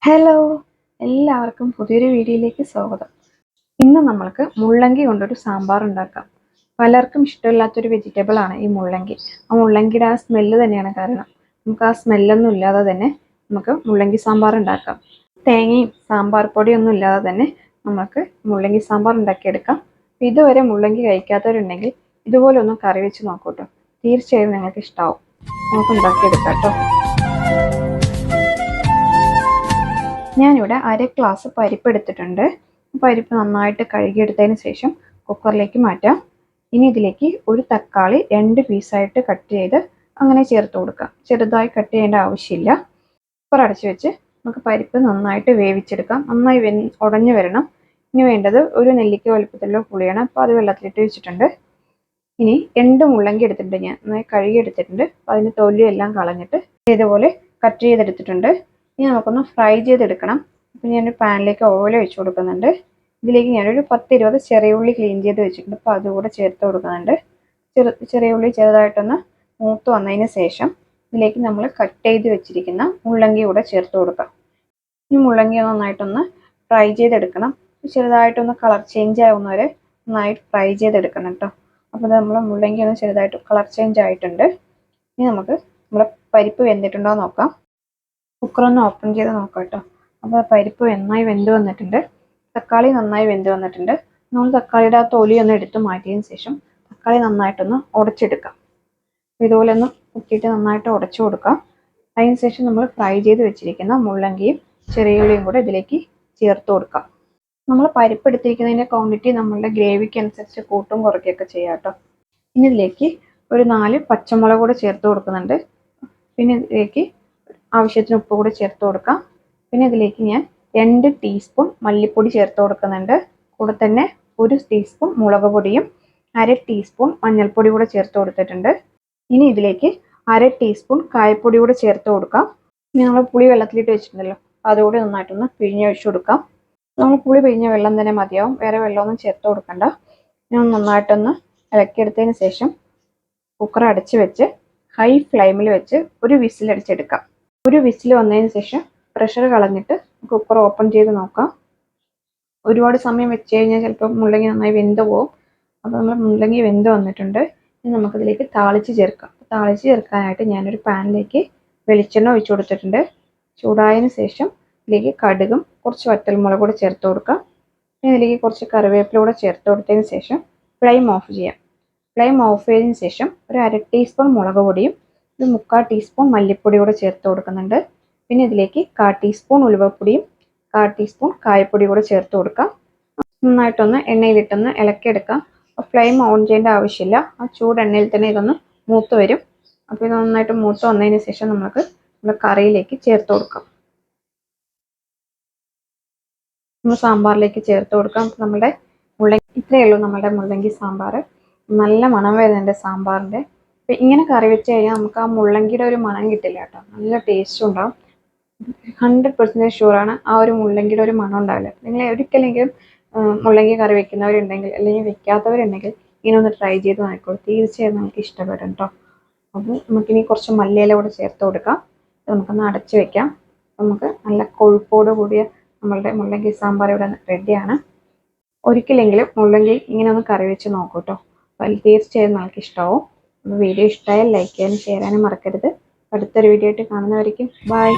Hello, എല്ലാവർക്കും പുതിയൊരു വീഡിയോയിലേക്ക് സ്വാഗതം. ഇന്ന് നമ്മൾക്ക് മുള്ളങ്കി കൊണ്ടൊരു സാമ്പാർ ഉണ്ടാക്കാം. പലർക്കും ഇഷ്ടമില്ലാത്തൊരു വെജിറ്റബിൾ ആണ് ഈ മുള്ളങ്കി. ആ മുള്ളങ്കിയുടെ ആ സ്മെല്ല് തന്നെയാണ് കാരണം. നമുക്ക് ആ സ്മെല്ലൊന്നും ഇല്ലാതെ തന്നെ നമുക്ക് മുള്ളങ്കി സാമ്പാർ ഉണ്ടാക്കാം. തേങ്ങയും സാമ്പാർ പൊടിയൊന്നും ഇല്ലാതെ തന്നെ നമുക്ക് മുള്ളങ്കി സാമ്പാർ ഉണ്ടാക്കിയെടുക്കാം. ഇതുവരെ മുള്ളങ്കി കഴിക്കാത്തവരുണ്ടെങ്കിൽ ഇതുപോലെ ഒന്ന് കറി വെച്ച് നോക്കൂട്ടോ. തീർച്ചയായും നിങ്ങൾക്ക് ഇഷ്ടമാവും. നമുക്ക് ഉണ്ടാക്കിയെടുക്കാം കേട്ടോ. ഞാനിവിടെ 1/2 ഗ്ലാസ് പരിപ്പ് എടുത്തിട്ടുണ്ട്. പരിപ്പ് നന്നായിട്ട് കഴുകിയെടുത്തതിന് ശേഷം കുക്കറിലേക്ക് മാറ്റാം. ഇനി ഇതിലേക്ക് ഒരു തക്കാളി 2 പീസായിട്ട് കട്ട് ചെയ്ത് അങ്ങനെ ചേർത്ത് കൊടുക്കാം. ചെറുതായി കട്ട് ചെയ്യേണ്ട ആവശ്യമില്ല. കുക്കർ അടച്ചു വെച്ച് നമുക്ക് പരിപ്പ് നന്നായിട്ട് വേവിച്ചെടുക്കാം. നന്നായി ഉടഞ്ഞു വരണം. ഇനി വേണ്ടത് ഒരു നെല്ലിക്ക വലുപ്പത്തിലുള്ള പുളിയാണ്. അപ്പോൾ അത് വെള്ളത്തിലിട്ട് വെച്ചിട്ടുണ്ട്. ഇനി 2 മുള്ളങ്കി എടുത്തിട്ടുണ്ട്. ഞാൻ നന്നായി കഴുകി എടുത്തിട്ടുണ്ട്. അപ്പോൾ അതിൻ്റെ തൊലിയെല്ലാം കളഞ്ഞിട്ട് ഇതുപോലെ കട്ട് ചെയ്തെടുത്തിട്ടുണ്ട്. ഇനി നമുക്കൊന്ന് ഫ്രൈ ചെയ്തെടുക്കണം. അപ്പോൾ ഞാനൊരു പാനിലേക്ക് ഓയിൽ ഒഴിച്ച് കൊടുക്കുന്നുണ്ട്. ഇതിലേക്ക് ഞാനൊരു 10-20 ചെറിയ ഉള്ളി ക്ലീൻ ചെയ്ത് വെച്ചിട്ടുണ്ട്. അപ്പോൾ അതുകൂടെ ചേർത്ത് കൊടുക്കുന്നുണ്ട്. ചെറിയ ഉള്ളി ചെറുതായിട്ടൊന്ന് മൂത്ത് വന്നതിന് ശേഷം ഇതിലേക്ക് നമ്മൾ കട്ട് ചെയ്ത് വെച്ചിരിക്കുന്ന മുള്ളങ്കി കൂടെ ചേർത്ത് കൊടുക്കാം. ഈ മുള്ളങ്കി നന്നായിട്ടൊന്ന് ഫ്രൈ ചെയ്തെടുക്കണം. ചെറുതായിട്ടൊന്ന് കളർ ചേഞ്ച് ആവുന്നവരെ നന്നായിട്ട് ഫ്രൈ ചെയ്തെടുക്കണം കേട്ടോ. അപ്പോൾ നമ്മൾ മുള്ളങ്കി ഒന്ന് ചെറുതായിട്ട് കളർ ചേഞ്ച് ആയിട്ടുണ്ട്. ഇനി നമുക്ക് നമ്മുടെ പരിപ്പ് വെന്തിട്ടുണ്ടോ എന്ന് നോക്കാം. കുക്കറൊന്ന് ഓപ്പൺ ചെയ്ത് നോക്കാം കേട്ടോ. അപ്പോൾ പരിപ്പ് നന്നായി വെന്ത് വന്നിട്ടുണ്ട്. തക്കാളി നന്നായി വെന്ത് വന്നിട്ടുണ്ട്. നമ്മൾ തക്കാളിയുടെ ആ തൊലി ഒന്ന് എടുത്ത് മാറ്റിയതിന് ശേഷം തക്കാളി നന്നായിട്ടൊന്ന് ഉടച്ചെടുക്കാം. ഇതുപോലെ ഒന്ന് കുത്തിയിട്ട് നന്നായിട്ട് ഉടച്ചു കൊടുക്കാം. അതിന് ശേഷം നമ്മൾ ഫ്രൈ ചെയ്ത് വെച്ചിരിക്കുന്ന മുള്ളങ്കിയും ചെറിയ ഉള്ളിയും കൂടെ ഇതിലേക്ക് ചേർത്ത് കൊടുക്കാം. നമ്മൾ പരിപ്പ് എടുത്തിരിക്കുന്നതിൻ്റെ ക്വാണ്ടിറ്റി നമ്മളുടെ ഗ്രേവിക്ക് അനുസരിച്ച് കൂട്ടും കുറയ്ക്കുകയൊക്കെ ചെയ്യാം കേട്ടോ. ഇനി ഇതിലേക്ക് ഒരു 4 പച്ചമുളക് കൂടെ ചേർത്ത് കൊടുക്കുന്നുണ്ട്. പിന്നെ ഇതിലേക്ക് ആവശ്യത്തിന് ഉപ്പ് കൂടി ചേർത്ത് കൊടുക്കാം. പിന്നെ ഇതിലേക്ക് ഞാൻ 2 ടീസ്പൂൺ മല്ലിപ്പൊടി ചേർത്ത് കൊടുക്കുന്നുണ്ട്. കൂടെ തന്നെ 1 ടീസ്പൂൺ മുളക് പൊടിയും 1/2 ടീസ്പൂൺ മഞ്ഞൾപ്പൊടി കൂടെ ചേർത്ത് കൊടുത്തിട്ടുണ്ട്. ഇനി ഇതിലേക്ക് 1/2 ടീസ്പൂൺ കായപ്പൊടി കൂടെ ചേർത്ത് കൊടുക്കാം. ഇനി നമ്മൾ പുളി വെള്ളത്തിലിട്ട് വെച്ചിട്ടുണ്ടല്ലോ, അതുകൂടി നന്നായിട്ടൊന്ന് പിഴിഞ്ഞൊഴിച്ച് കൊടുക്കാം. നമ്മൾ പുളി പിഴിഞ്ഞ വെള്ളം തന്നെ മതിയാവും, വേറെ വെള്ളമൊന്നും ചേർത്ത് കൊടുക്കണ്ട. ഞാൻ നന്നായിട്ടൊന്ന് ഇളക്കിയെടുത്തതിന് ശേഷം കുക്കർ അടച്ച് വെച്ച് ഹൈ ഫ്ലെയിമിൽ വെച്ച് ഒരു വിസിലടിച്ചെടുക്കാം. ഒരു വിസിൽ വന്നതിന് ശേഷം പ്രഷർ കളഞ്ഞിട്ട് കുക്കർ ഓപ്പൺ ചെയ്ത് നോക്കാം. ഒരുപാട് സമയം വെച്ച് കഴിഞ്ഞാൽ ചിലപ്പോൾ മുള്ളങ്ങി നന്നായി വെന്ത് പോകും. അപ്പോൾ നമ്മൾ മുള്ളങ്ങി വെന്ത് വന്നിട്ടുണ്ട്. ഇനി നമുക്കിതിലേക്ക് താളിച്ച് ചേർക്കാം. താളിച്ച് ചേർക്കാനായിട്ട് ഞാനൊരു പാനിലേക്ക് വെളിച്ചെണ്ണ ഒഴിച്ചു കൊടുത്തിട്ടുണ്ട്. ചൂടായതിന് ശേഷം ഇതിലേക്ക് കടുകും കുറച്ച് വറ്റൽമുളക് കൂടെ ചേർത്ത് കൊടുക്കാം. പിന്നെ ഇതിലേക്ക് കുറച്ച് കറിവേപ്പില കൂടെ ചേർത്ത് കൊടുത്തതിന് ശേഷം ഫ്ലെയിം ഓഫ് ചെയ്യാം. ഫ്ലെയിം ഓഫ് ചെയ്തതിന് ശേഷം ഒരു 1/2 ടീസ്പൂൺ മുളക് പൊടിയും ഒരു 3/4 ടീസ്പൂൺ മല്ലിപ്പൊടി കൂടെ ചേർത്ത് കൊടുക്കുന്നുണ്ട്. പിന്നെ ഇതിലേക്ക് 1/4 ടീസ്പൂൺ ഉലുവപ്പൊടിയും 1/4 ടീസ്പൂൺ കായപ്പൊടി കൂടെ ചേർത്ത് കൊടുക്കാം. നന്നായിട്ടൊന്ന് എണ്ണയിലിട്ടൊന്ന് ഇളക്കിയെടുക്കാം. ഫ്ലെയിം ഓൺ ചെയ്യേണ്ട ആവശ്യമില്ല. ആ ചൂട് എണ്ണയിൽ തന്നെ ഇതൊന്ന് മൂത്ത് വരും. അപ്പോൾ ഇത് നന്നായിട്ട് മൂത്ത് വന്നതിന് ശേഷം നമുക്ക് നമ്മുടെ കറിയിലേക്ക് ചേർത്ത് കൊടുക്കാം. നമ്മൾ സാമ്പാറിലേക്ക് ചേർത്ത് കൊടുക്കാം. നമ്മുടെ ഇത്രയേ ഉള്ളൂ നമ്മുടെ മുള്ളങ്കി സാമ്പാർ. നല്ല മണം വരുന്നുണ്ട് സാമ്പാറിൻ്റെ. അപ്പം ഇങ്ങനെ കറി വെച്ച് കഴിഞ്ഞാൽ നമുക്ക് ആ മുള്ളങ്കിയുടെ ഒരു മണം കിട്ടില്ല കേട്ടോ. നല്ല ടേസ്റ്റും ഉണ്ടാവും. 100% ഷുവറാണ് ആ ഒരു മുള്ളങ്കിയുടെ ഒരു മണം ഉണ്ടാവില്ല. നിങ്ങൾ ഒരിക്കലെങ്കിലും മുള്ളങ്കി കറി വെക്കുന്നവരുണ്ടെങ്കിൽ അല്ലെങ്കിൽ വെക്കാത്തവരുണ്ടെങ്കിൽ ഇങ്ങനെ ഒന്ന് ട്രൈ ചെയ്ത് നോക്കിക്കോളൂ. തീർച്ചയായും നമുക്ക് ഇഷ്ടപ്പെടും കേട്ടോ. അപ്പോൾ നമുക്കിനി കുറച്ച് മല്ലിയില കൂടെ ചേർത്ത് കൊടുക്കാം. നമുക്കൊന്ന് അടച്ച് വെക്കാം. നമുക്ക് നല്ല കൊഴുപ്പോട് കൂടിയ നമ്മളുടെ മുള്ളങ്കി സാമ്പാർ ഇവിടെ റെഡിയാണ്. ഒരിക്കലെങ്കിലും മുള്ളങ്കി ഇങ്ങനെ ഒന്ന് കറി വെച്ച് നോക്കൂ കേട്ടോ. അപ്പോൾ തീർച്ചയായും നമുക്ക് ഇഷ്ടമാവും. അപ്പോൾ വീഡിയോ ഇഷ്ടമായാൽ ലൈക്ക് ചെയ്യാനും ഷെയർ ചെയ്യാനും മറക്കരുത്. അടുത്തൊരു വീഡിയോ ആയിട്ട് കാണുന്നവരേക്കും ബൈ.